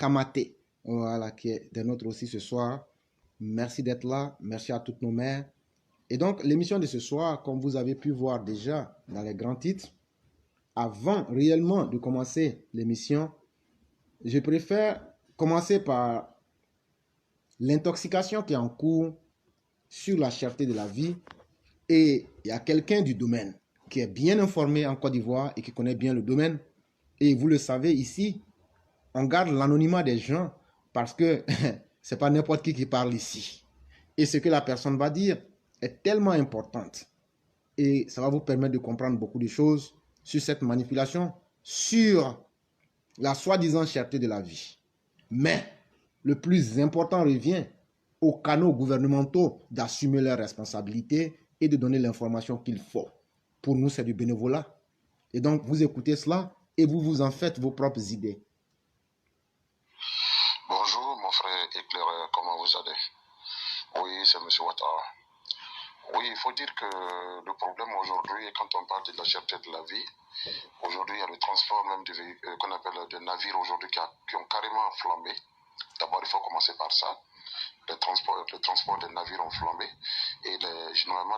Kamaté, voilà, qui est des nôtres aussi ce soir. Merci d'être là. Merci à toutes nos mères. Et donc, l'émission de ce soir, comme vous avez pu voir déjà dans les grands titres, avant réellement de commencer l'émission, je préfère commencer par l'intoxication qui est en cours sur la cherté de la vie. Et il y a quelqu'un du domaine qui est bien informé en Côte d'Ivoire et qui connaît bien le domaine. Et vous le savez ici, on garde l'anonymat des gens parce que c'est pas n'importe qui parle ici. Et ce que la personne va dire est tellement importante. Et ça va vous permettre de comprendre beaucoup de choses sur cette manipulation, sur la soi-disant cherté de la vie. Mais le plus important revient aux canaux gouvernementaux d'assumer leurs responsabilités et de donner l'information qu'il faut. Pour nous, c'est du bénévolat. Et donc, vous écoutez cela et vous vous en faites vos propres idées. Bonjour, mon frère éclaireur, comment vous allez? Oui, c'est M. Ouattara. Oui, il faut dire que le problème aujourd'hui, quand on parle de la cherté de la vie, aujourd'hui, il y a le transport même qu'on appelle des navires aujourd'hui qui ont carrément flambé. D'abord, il faut commencer par ça. Le transport des navires ont flambé. Et généralement,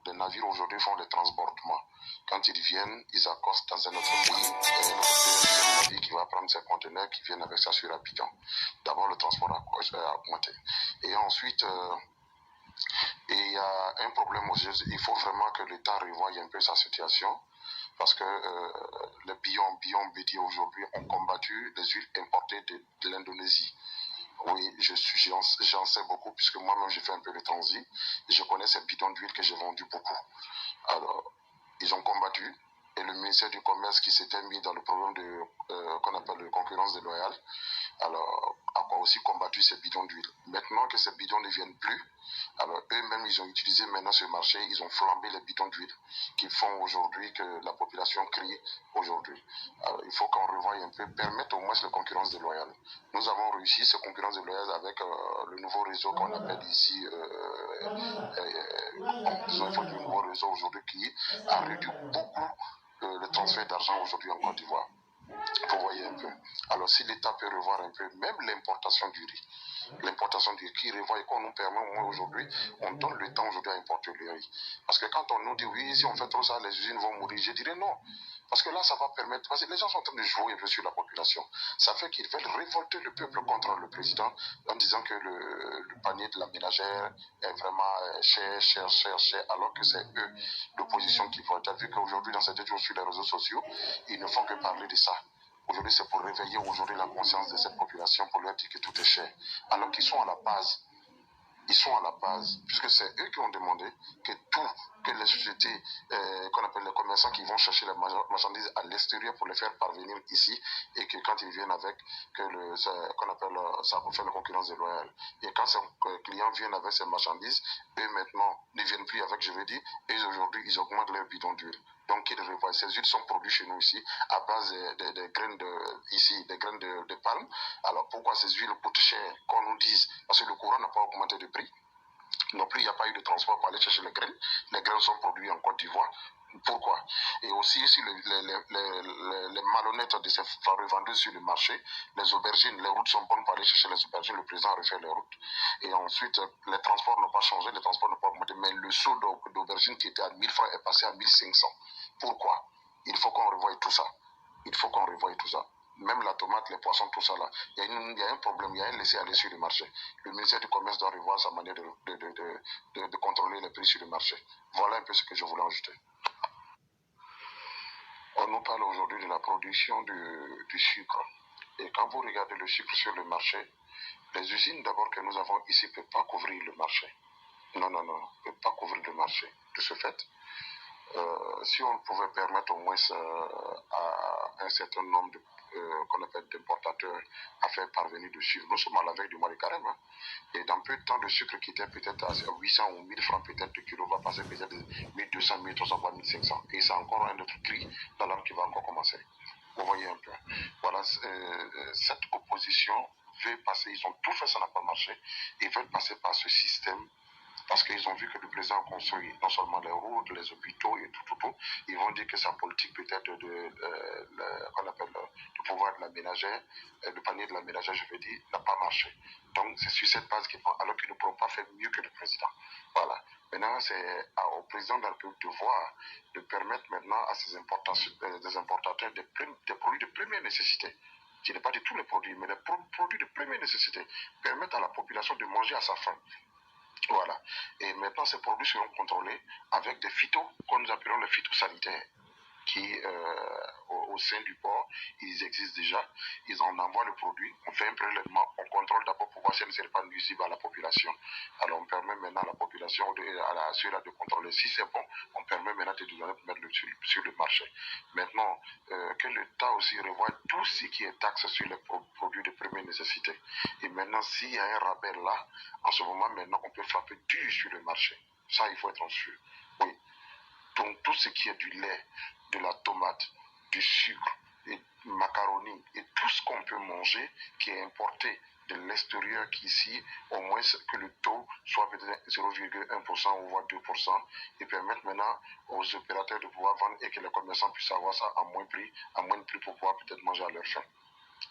les navires aujourd'hui font des transbordements. Quand ils viennent, ils accostent dans un autre pays. Et un deuxième navire qui va prendre ses conteneurs qui viennent avec ça sur Abidjan. D'abord, le transport a augmenté. Et ensuite, il y a un problème aussi. Il faut vraiment que l'État revoie un peu sa situation. Parce que les Bion Bédi aujourd'hui ont combattu les huiles importées de l'Indonésie. Oui, j'en sais beaucoup puisque moi-même j'ai fait un peu de transit et je connais ces bidons d'huile que j'ai vendus beaucoup. Alors, ils ont combattu et le ministère du Commerce qui s'était mis dans le programme qu'on appelle de concurrence déloyale, alors a aussi combattu ces bidons d'huile. Maintenant que ces bidons ne viennent plus, alors eux-mêmes ils ont utilisé maintenant ce marché, ils ont flambé les bidons d'huile qui font aujourd'hui que la population crie aujourd'hui. Alors il faut qu'on revoie un peu, permettre au moins la concurrence déloyale. Nous avons réussi cette concurrence déloyale avec le nouveau réseau qu'on appelle ici, disons, il faut du nouveau réseau aujourd'hui qui a réduit beaucoup le transfert d'argent aujourd'hui en Côte d'Ivoire. Vous voyez un peu. Alors si l'État peut revoir un peu, même l'importation du riz, qui revoit et qu'on nous permet au moins aujourd'hui, on donne le temps aujourd'hui à importer le riz. Parce que quand on nous dit oui, si on fait trop ça, les usines vont mourir, je dirais non. Parce que là, ça va permettre, parce que les gens sont en train de jouer un peu sur la population. Ça fait qu'ils veulent révolter le peuple contre le président en disant que le panier de la ménagère est vraiment cher, alors que c'est eux, l'opposition, qui votent. Tu as vu qu'aujourd'hui, dans ces 2 jours sur les réseaux sociaux, ils ne font que parler de ça. Aujourd'hui, c'est pour réveiller aujourd'hui la conscience de cette population, pour leur dire que tout est cher. Alors qu'ils sont à la base. Ils sont à la base, puisque c'est eux qui ont demandé que les sociétés, qu'on appelle les commerçants qui vont chercher les marchandises à l'extérieur pour les faire parvenir ici, et que quand ils viennent avec, qu'on appelle ça pour faire la concurrence déloyale. Et quand ces clients viennent avec ces marchandises, eux maintenant ne viennent plus avec, je veux dire, et aujourd'hui ils augmentent leur bidon d'huile. Donc ils revoient. Ces huiles sont produites chez nous ici à base des graines des graines de palme. Alors pourquoi ces huiles coûtent cher, qu'on nous dise? Parce que le courant n'a pas augmenté de prix. Non plus, il n'y a pas eu de transport pour aller chercher les graines. Les graines sont produites en Côte d'Ivoire. Pourquoi? Et aussi, les malhonnêtes de ces revendeurs sur le marché, les aubergines, les routes sont bonnes pour aller chercher les aubergines, le président a refait les routes. Et ensuite, les transports n'ont pas changé, les transports n'ont pas augmenté, mais le saut d'aubergine qui était à 1000 francs est passé à 1500. Pourquoi? Il faut qu'on revoie tout ça. Même la tomate, les poissons, tout ça là. Il y a un problème, il y a un laisser-aller sur le marché. Le ministère du Commerce doit revoir sa manière de contrôler les prix sur le marché. Voilà un peu ce que je voulais ajouter. On nous parle aujourd'hui de la production du sucre. Et quand vous regardez le sucre sur le marché, les usines d'abord que nous avons ici ne peuvent pas couvrir le marché. Non, ne peuvent pas couvrir le marché. De ce fait, si on pouvait permettre au moins à un certain nombre qu'on appelle d'importateurs à faire parvenir du sucre. Nous sommes à la veille du mois de carême. Hein. Et dans peu de temps, le sucre qui était peut-être à 800 ou 1000 francs peut-être de kilo va passer peut-être de 1200, 1300, voire 1500. Et c'est encore un autre prix dans l'heure qui va encore commencer. Vous voyez un peu. Voilà, cette opposition veut passer, ils ont tout fait, ça n'a pas marché. Ils veulent passer par ce système Parce qu'ils ont vu que le président construit non seulement les routes, les hôpitaux et tout. Ils vont dire que sa politique peut-être qu'on appelle le pouvoir de la ménagère, le panier de la ménagère, je veux dire, n'a pas marché. Donc c'est sur cette base qu'ils vont, alors qu'ils ne pourront pas faire mieux que le président. Voilà. Maintenant, c'est au président de la République de voir, de permettre maintenant à ces des importateurs des produits de première nécessité. Je n'ai pas dit tous les produits, mais les produits de première nécessité permettent à la population de manger à sa faim. Voilà. Et maintenant, ces produits seront contrôlés avec des phytos, qu'on nous appelons les phytosanitaires, qui, au sein du port, ils existent déjà. Ils en envoient le produit, on fait un prélèvement, on contrôle d'abord pour voir si ce n'est pas nuisible à la population. Alors, on permet maintenant à la population, à ceux-là de contrôler. Si c'est bon, on permet maintenant de donner pour mettre sur le marché. Maintenant, que l'État aussi revoie tout ce qui est taxe sur les produits de première nécessité. Et maintenant, s'il y a un rabais là, en ce moment, maintenant, on peut frapper dur sur le marché. Ça, il faut être en sûr. Oui. Donc, tout ce qui est du lait, de la tomate, du sucre, et macaroni, et tout ce qu'on peut manger qui est importé de l'extérieur qu'ici, au moins que le taux soit peut-être 0,1% ou voire 2%, et permettre maintenant aux opérateurs de pouvoir vendre et que les commerçants puissent avoir ça à moins de prix pour pouvoir peut-être manger à leur faim.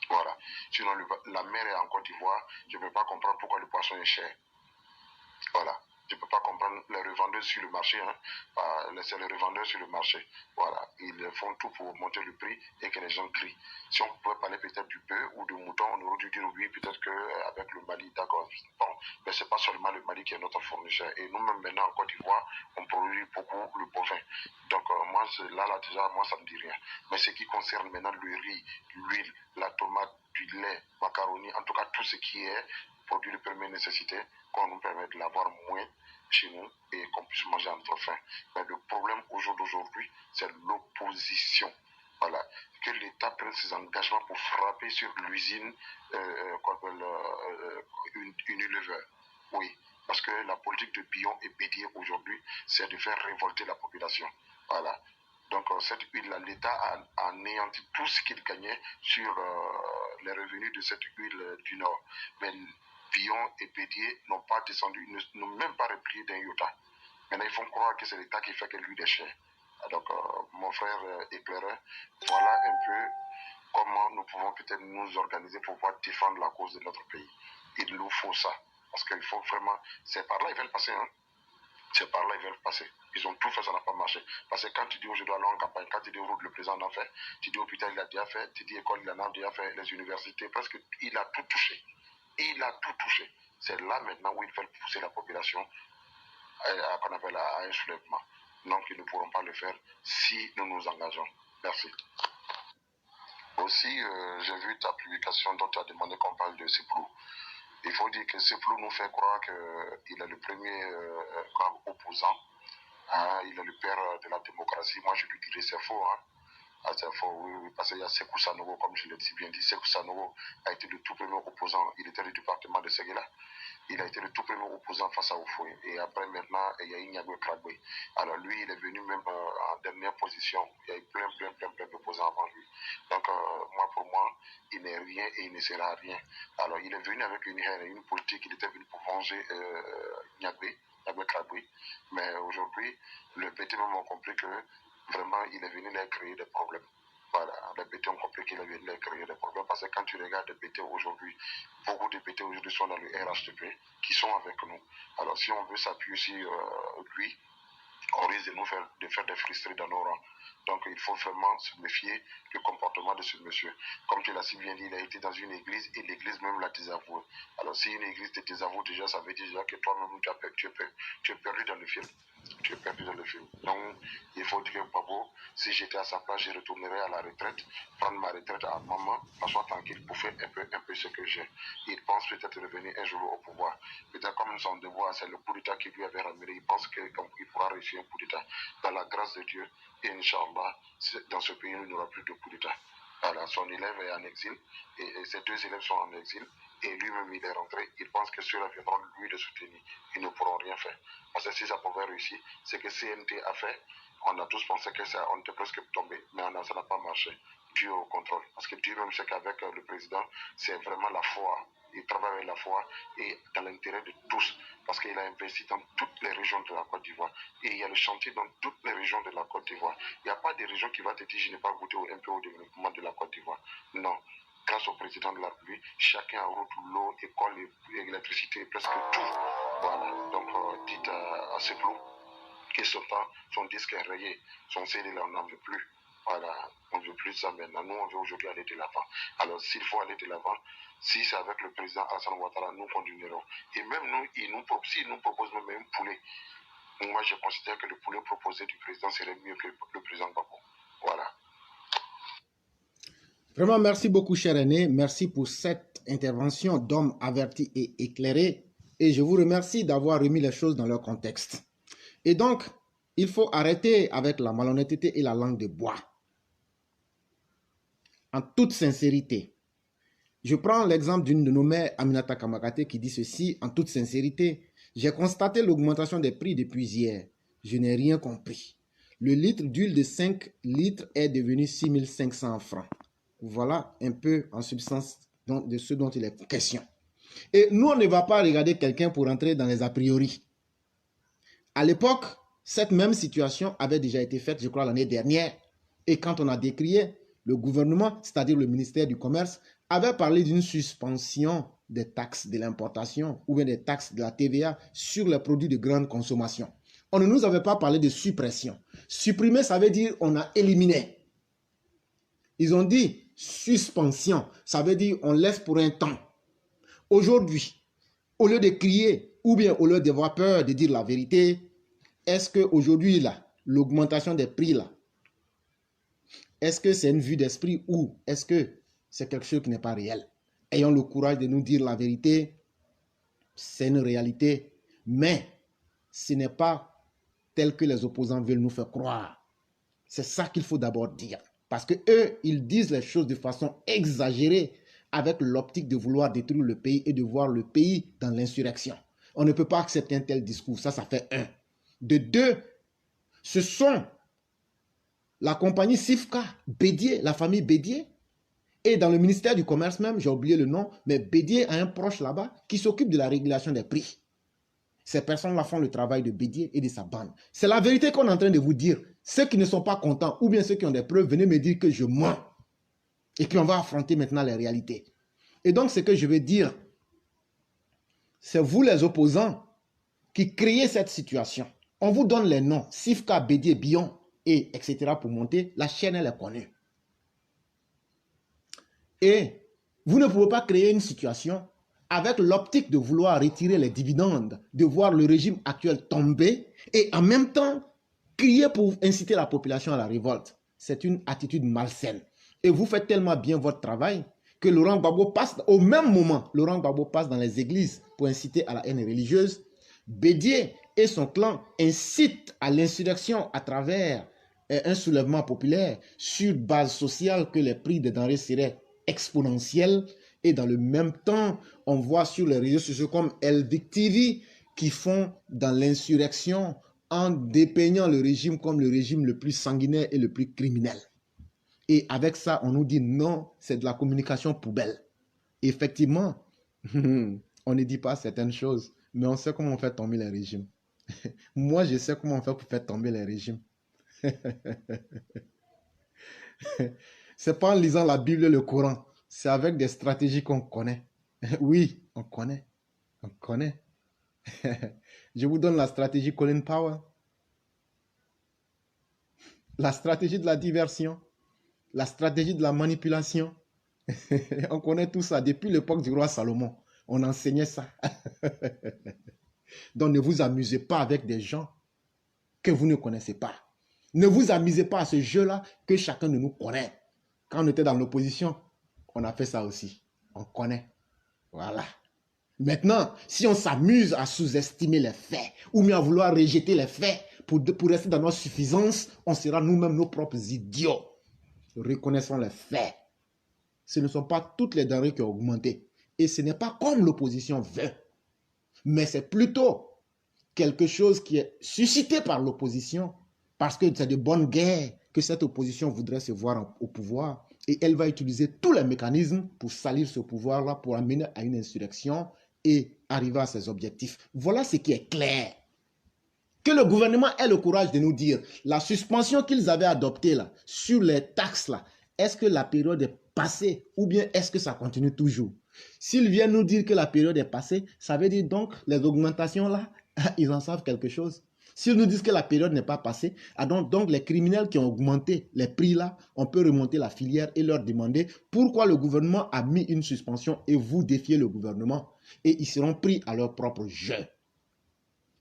Voilà. Sinon, la mer est en Côte d'Ivoire, je ne peux pas comprendre pourquoi le poisson est cher. Voilà. Je ne peux pas comprendre les revendeurs sur le marché. C'est les revendeurs sur le marché. Voilà. Ils font tout pour monter le prix et que les gens crient. Si on pouvait parler peut-être du bœuf ou du mouton, on aurait dû dire oui, peut-être qu'avec le Mali, d'accord. Bon, mais ce n'est pas seulement le Mali qui est notre fournisseur. Et nous-mêmes, maintenant, en Côte d'Ivoire, on produit beaucoup le bovin. Donc, moi, là, déjà, moi, ça ne me dit rien. Mais ce qui concerne maintenant le riz, l'huile, la tomate, du lait, macaroni, en tout cas, tout ce qui est produit de première nécessité, qu'on nous permet de l'avoir moins chez nous et qu'on puisse manger à notre faim. Mais le problème au jour d'aujourd'hui, c'est l'opposition. Voilà. Que l'État prenne ses engagements pour frapper sur l'usine Unilever. Oui. Parce que la politique de Bion et Bédier aujourd'hui, c'est de faire révolter la population. Voilà. Donc cette huile-là, l'État a anéanti tout ce qu'il gagnait sur les revenus de cette huile du Nord. Mais Bion et Bédier n'ont pas descendu, n'ont même pas replié d'un iota. Maintenant, ils font croire que c'est l'État qui fait que l'huile est chère. Donc, mon frère éclaireur, voilà un peu comment nous pouvons peut-être nous organiser pour pouvoir défendre la cause de notre pays. Il nous faut ça. Parce qu'il faut vraiment... C'est par là qu'ils veulent passer, hein. C'est par là qu'ils veulent passer. Ils ont tout fait, ça n'a pas marché. Parce que quand tu dis aujourd'hui aller en campagne, quand tu dis route, le président en a fait, tu dis hôpital, il a déjà fait, tu dis école, il en a déjà fait, les universités, presque, il a tout touché. Il a tout touché. C'est là maintenant où ils veulent pousser la population qu'on appelle à un soulèvement. Donc ils ne pourront pas le faire si nous nous engageons. Merci. Aussi, j'ai vu ta publication dont tu as demandé qu'on parle de Seplou. Il faut dire que Seplou nous fait croire qu'il est le premier opposant. Hein, il est le père de la démocratie. Moi, je lui dirais c'est faux. Hein. Ah, c'est faux, oui, parce qu'il y a Sekou Sanogo, comme je l'ai si bien dit. Sekou Sanogo a été le tout premier opposant. Il était du département de Séguéla. Il a été le tout premier opposant face à Ofoé. Et après, maintenant, il y a Ignagwe Kragwe. Alors, lui, il est venu même en dernière position. Il y a eu plein d'opposants avant lui. Donc, pour moi, il n'est rien et il ne sera rien. Alors, il est venu avec une politique. Il était venu pour venger Ignagwe Kragwe. Mais aujourd'hui, le PT même a compris que vraiment, il est venu leur créer des problèmes. Voilà, les BT ont compris qu'il est venu leur créer des problèmes parce que quand tu regardes les BT aujourd'hui, beaucoup de BT aujourd'hui sont dans le RHTP qui sont avec nous. Alors, si on veut s'appuyer sur lui, on risque de faire des frustrés dans nos rangs. Donc, il faut vraiment se méfier du comportement de ce monsieur. Comme tu l'as si bien dit, il a été dans une église et l'église même l'a désavoué. Alors, si une église te désavoue déjà, ça veut dire déjà que toi-même, tu es perdu dans le film. Tu es perdu dans le film. Donc, il faut dire, Babo, si j'étais à sa place, je retournerais à la retraite, prendre ma retraite à maman, m'asseoir tranquille pour faire un peu ce que j'ai. Il pense peut-être revenir un jour au pouvoir. Peut-être comme son devoir, c'est le coup d'État qui lui avait ramené. Il pense qu'il pourra réussir un coup d'État. Dans la grâce de Dieu, et Inch'Allah, dans ce pays, il n'y aura plus de coup d'État. Voilà, son élève est en exil, et ses deux élèves sont en exil, et lui-même il est rentré. Il pense que ceux-là viendront lui le soutenir. Ils ne pourront rien faire. Parce que si ça pouvait réussir, ce que CNT a fait, on a tous pensé que ça, on était presque tombé, mais ça n'a pas marché. Dieu au contrôle. Parce que Dieu même sait qu'avec le président, c'est vraiment la foi. il travaille avec la foi et dans l'intérêt de tous, parce qu'il a investi dans toutes les régions de la Côte d'Ivoire. Et il y a le chantier dans toutes les régions de la Côte d'Ivoire. Il n'y a pas de région qui va te dire je n'ai pas goûté un peu au développement de la Côte d'Ivoire. Non. Grâce au président de la République, chacun a route, l'eau, école, l'électricité, presque tout. Voilà. Donc, dites à Seplou que son disque est rayé, son CD là, on n'en veut plus. Voilà, on ne veut plus ça maintenant. Nous, on veut aujourd'hui aller de l'avant. Alors, s'il faut aller de l'avant, si c'est avec le président Alassane Ouattara, nous continuerons. Et même nous, s'il nous propose même un poulet, moi, je considère que le poulet proposé du président serait mieux que le président Gbagbo. Voilà. Vraiment, merci beaucoup, cher aîné. Merci pour cette intervention d'homme averti et éclairé. Et je vous remercie d'avoir remis les choses dans leur contexte. Et donc, il faut arrêter avec la malhonnêteté et la langue de bois. En toute sincérité. Je prends l'exemple d'une de nos mères, Aminata Kamakate, qui dit ceci en toute sincérité. J'ai constaté l'augmentation des prix depuis hier. Je n'ai rien compris. Le litre d'huile de 5 litres est devenu 6 500 francs. Voilà un peu en substance de ce dont il est question. Et nous, on ne va pas regarder quelqu'un pour entrer dans les a priori. À l'époque, cette même situation avait déjà été faite, je crois, l'année dernière. Et quand on a décrié, le gouvernement, c'est-à-dire le ministère du Commerce, avait parlé d'une suspension des taxes de l'importation ou bien des taxes de la TVA sur les produits de grande consommation. On ne nous avait pas parlé de suppression. Supprimer, ça veut dire on a éliminé. Ils ont dit suspension, ça veut dire on laisse pour un temps. Aujourd'hui, au lieu de crier ou bien au lieu d'avoir peur de dire la vérité, est-ce qu'aujourd'hui, là, l'augmentation des prix, là, est-ce que c'est une vue d'esprit ou est-ce que c'est quelque chose qui n'est pas réel? Ayons le courage de nous dire la vérité, c'est une réalité, mais ce n'est pas tel que les opposants veulent nous faire croire. C'est ça qu'il faut d'abord dire. Parce qu'eux, ils disent les choses de façon exagérée avec l'optique de vouloir détruire le pays et de voir le pays dans l'insurrection. On ne peut pas accepter un tel discours. Ça fait un. De deux, ce sont la compagnie Sifka, Bédier, la famille Bédier, et dans le ministère du Commerce même, j'ai oublié le nom, mais Bédier a un proche là-bas qui s'occupe de la régulation des prix. Ces personnes-là font le travail de Bédier et de sa bande. C'est la vérité qu'on est en train de vous dire. Ceux qui ne sont pas contents ou bien ceux qui ont des preuves, venez me dire que je mens. Et puis on va affronter maintenant les réalités. Et donc ce que je veux dire, c'est vous les opposants qui créez cette situation. On vous donne les noms, Sifka, Bédier, Bion, et etc. pour monter. La chaîne, elle est connue. Et vous ne pouvez pas créer une situation avec l'optique de vouloir retirer les dividendes, de voir le régime actuel tomber et en même temps crier pour inciter la population à la révolte. C'est une attitude malsaine. Et vous faites tellement bien votre travail que Laurent Gbagbo passe, au même moment, Laurent Gbagbo passe dans les églises pour inciter à la haine religieuse. Bédier et son clan incitent à l'insurrection à travers un soulèvement populaire sur base sociale que les prix des denrées seraient exponentiels. Et dans le même temps, on voit sur les réseaux sociaux comme Elvic TV qui font dans l'insurrection en dépeignant le régime comme le régime le plus sanguinaire et le plus criminel. Et avec ça, on nous dit non, c'est de la communication poubelle. Effectivement, on ne dit pas certaines choses, mais on sait comment on fait tomber les régimes. Moi, je sais comment on fait pour faire tomber les régimes. C'est pas en lisant la Bible et le Coran. C'est avec des stratégies qu'on connaît. Oui, on connaît. On connaît. Je vous donne la stratégie Colin Powell. La stratégie de la diversion. La stratégie de la manipulation. On connaît tout ça depuis l'époque du roi Salomon. On enseignait ça. Donc ne vous amusez pas avec des gens que vous ne connaissez pas. Ne vous amusez pas à ce jeu-là que chacun de nous connaît. Quand on était dans l'opposition, on a fait ça aussi. On connaît. Voilà. Maintenant, si on s'amuse à sous-estimer les faits ou bien à vouloir rejeter les faits pour rester dans notre suffisance, on sera nous-mêmes nos propres idiots. Reconnaissons les faits. Ce ne sont pas toutes les denrées qui ont augmenté. Et ce n'est pas comme l'opposition veut. Mais c'est plutôt quelque chose qui est suscité par l'opposition parce que c'est de bonne guerre que cette opposition voudrait se voir au pouvoir Et elle va utiliser tous les mécanismes pour salir ce pouvoir-là, pour amener à une insurrection et arriver à ses objectifs. Voilà ce qui est clair. Que le gouvernement ait le courage de nous dire la suspension qu'ils avaient adoptée là, sur les taxes, là, est-ce que la période est passée ou bien est-ce que ça continue toujours? S'ils viennent nous dire que la période est passée, ça veut dire donc les augmentations là, ils en savent quelque chose. S'ils nous disent que la période n'est pas passée, donc les criminels qui ont augmenté les prix là, on peut remonter la filière et leur demander pourquoi le gouvernement a mis une suspension et vous défiez le gouvernement. Et ils seront pris à leur propre jeu.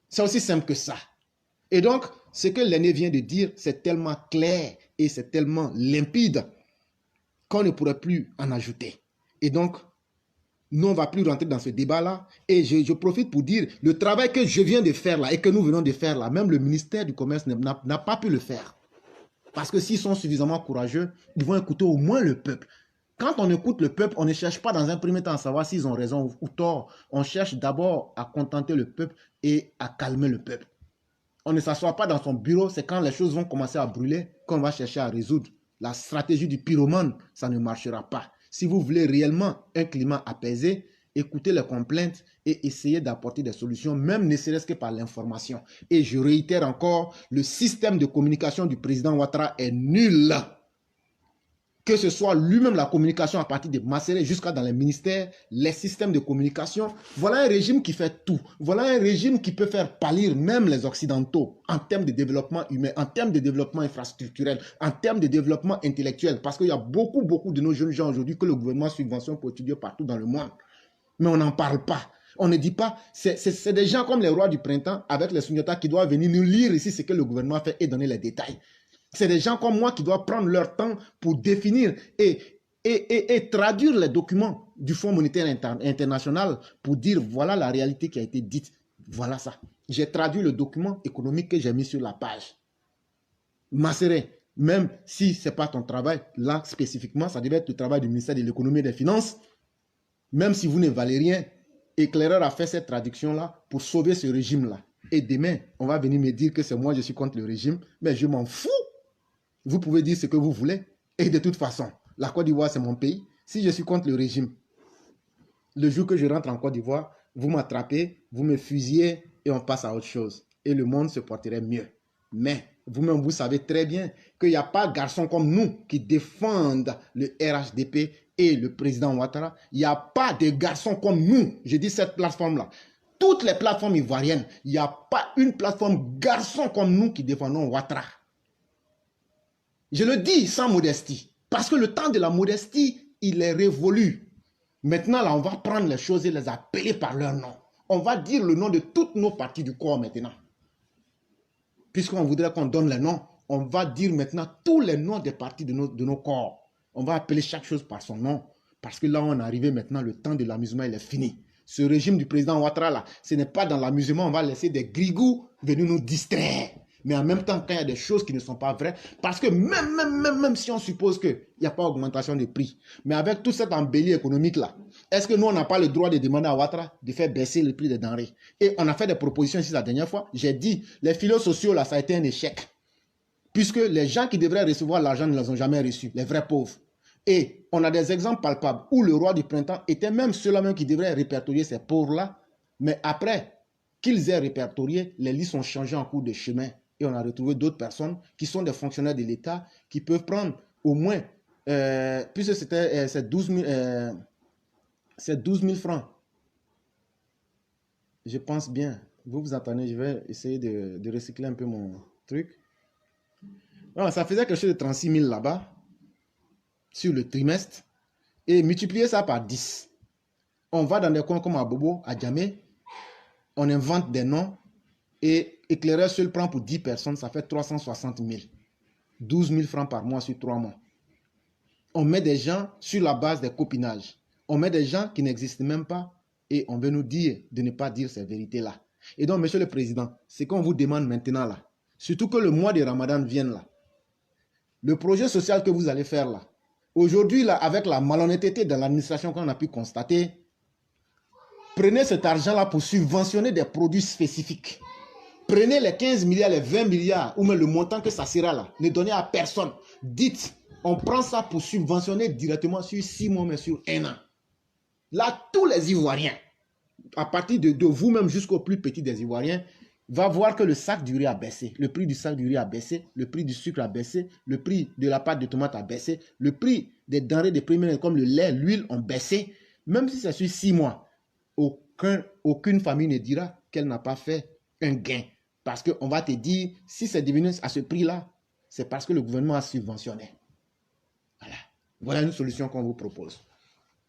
C'est aussi simple que ça. Et donc, ce que l'aîné vient de dire, c'est tellement clair et c'est tellement limpide qu'on ne pourrait plus en ajouter. Et donc, nous, on ne va plus rentrer dans ce débat-là. Et je profite pour dire, le travail que je viens de faire là et que nous venons de faire là, même le ministère du Commerce n'a pas pu le faire. Parce que s'ils sont suffisamment courageux, ils vont écouter au moins le peuple. Quand on écoute le peuple, on ne cherche pas dans un premier temps à savoir s'ils ont raison ou tort. On cherche d'abord à contenter le peuple et à calmer le peuple. On ne s'assoit pas dans son bureau, c'est quand les choses vont commencer à brûler qu'on va chercher à résoudre. La stratégie du pyromane, ça ne marchera pas. Si vous voulez réellement un climat apaisé, écoutez les complaintes et essayez d'apporter des solutions, même ne serait-ce que par l'information. Et je réitère encore, le système de communication du président Ouattara est nul. Que ce soit lui-même la communication à partir de Masséré jusqu'à dans les ministères, les systèmes de communication. Voilà un régime qui fait tout. Voilà un régime qui peut faire pâlir même les Occidentaux en termes de développement humain, en termes de développement infrastructurel, en termes de développement intellectuel. Parce qu'il y a beaucoup de nos jeunes gens aujourd'hui que le gouvernement subventionne pour étudier partout dans le monde. Mais on n'en parle pas. On ne dit pas, c'est des gens comme les rois du printemps avec les Sunyatas qui doivent venir nous lire ici ce que le gouvernement fait et donner les détails. C'est des gens comme moi qui doivent prendre leur temps pour définir et traduire les documents du Fonds monétaire international pour dire voilà la réalité qui a été dite. Voilà ça. J'ai traduit le document économique que j'ai mis sur la page. Masséré, même si ce n'est pas ton travail, là spécifiquement, ça devait être le travail du ministère de l'économie et des finances. Même si vous ne valez rien, Éclaireur a fait cette traduction-là pour sauver ce régime-là. Et demain, on va venir me dire que c'est moi, je suis contre le régime. Mais je m'en fous. Vous pouvez dire ce que vous voulez. Et de toute façon, la Côte d'Ivoire, c'est mon pays. Si je suis contre le régime, le jour que je rentre en Côte d'Ivoire, vous m'attrapez, vous me fusillez et on passe à autre chose. Et le monde se porterait mieux. Mais vous-même, vous savez très bien qu'il n'y a pas de garçons comme nous qui défendent le RHDP et le président Ouattara. Il n'y a pas de garçons comme nous. Je dis cette plateforme-là. Toutes les plateformes ivoiriennes, il n'y a pas une plateforme garçon comme nous qui défendons Ouattara. Je le dis sans modestie, parce que le temps de la modestie, il est révolu. Maintenant, là, on va prendre les choses et les appeler par leur nom. On va dire le nom de toutes nos parties du corps maintenant. Puisqu'on voudrait qu'on donne les noms, on va dire maintenant tous les noms des parties de nos corps. On va appeler chaque chose par son nom, parce que là, on est arrivé maintenant, le temps de l'amusement, il est fini. Ce régime du président Ouattara, là, ce n'est pas dans l'amusement, on va laisser des grigous venir nous distraire. Mais en même temps, quand il y a des choses qui ne sont pas vraies, parce que même si on suppose qu'il n'y a pas d'augmentation de prix, mais avec toute cette embellie économique-là, est-ce que nous, on n'a pas le droit de demander à Ouattara de faire baisser le prix des denrées? Et on a fait des propositions ici la dernière fois. J'ai dit, les filets sociaux, là, ça a été un échec. Puisque les gens qui devraient recevoir l'argent ne les ont jamais reçus, les vrais pauvres. Et on a des exemples palpables où le roi du printemps était même celui-là qui devrait répertorier ces pauvres-là. Mais après qu'ils aient répertorié, les listes ont changé en cours de chemin. Et on a retrouvé d'autres personnes qui sont des fonctionnaires de l'État qui peuvent prendre au moins, puisque c'est 12 000 francs. Je pense bien. Vous entendez, je vais essayer de recycler un peu mon truc. Alors, ça faisait quelque chose de 36 000 là-bas, sur le trimestre, et multiplier ça par 10. On va dans des coins comme à Bobo, à Djamé, on invente des noms, et Éclaireur seul prend pour 10 personnes, ça fait 360 000. 12 000 francs par mois sur 3 mois. On met des gens sur la base des copinages. On met des gens qui n'existent même pas et on veut nous dire de ne pas dire ces vérités-là. Et donc, Monsieur le Président, ce qu'on vous demande maintenant là, surtout que le mois de Ramadan vienne là, le projet social que vous allez faire là, aujourd'hui là, avec la malhonnêteté de l'administration qu'on a pu constater, prenez cet argent-là pour subventionner des produits spécifiques. Prenez les 15 milliards, les 20 milliards, ou même le montant que ça sera là. Ne donnez à personne. Dites On prend ça pour subventionner directement sur 6 mois, mais sur 1 an. Là, tous les Ivoiriens, à partir de vous-même jusqu'au plus petit des Ivoiriens, va voir que le sac du riz a baissé. Le prix du sac du riz a baissé. Le prix du sucre a baissé. Le prix de la pâte de tomate a baissé. Le prix des denrées de première comme le lait, l'huile ont baissé. Même si c'est sur 6 mois, aucune famille ne dira qu'elle n'a pas fait un gain. Parce qu'on va te dire, si c'est devenu à ce prix-là, c'est parce que le gouvernement a subventionné. Voilà une solution qu'on vous propose.